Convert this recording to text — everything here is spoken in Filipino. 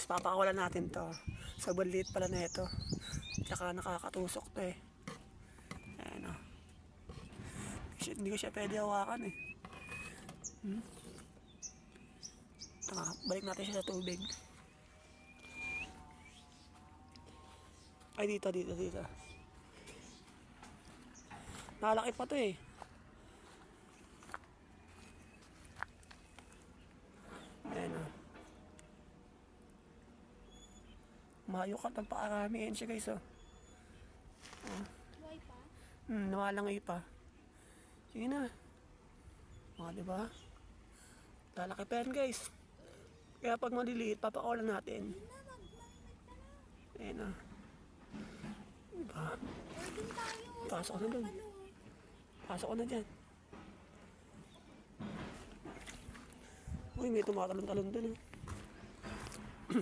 Papakawalan natin to. Sa liit pala na ito. Tsaka nakakatusok to eh. Ayan o. Hindi ko siya pwede hawakan eh. Balik natin siya sa tubig. Ay dito. Nakalaki pa to eh. Ayan o. Mayo ka pagpakarami. Ayan siya guys o. Buhay pa? Nawalangoy pa. Sige na. O, diba? Lalaki pa yan guys. Kaya pag maliliit, papakawalan natin. Ayan o. Diba? Organ tayo. Pasok na dun. Pasok na dyan. Uy, may tumatalon-talon dun.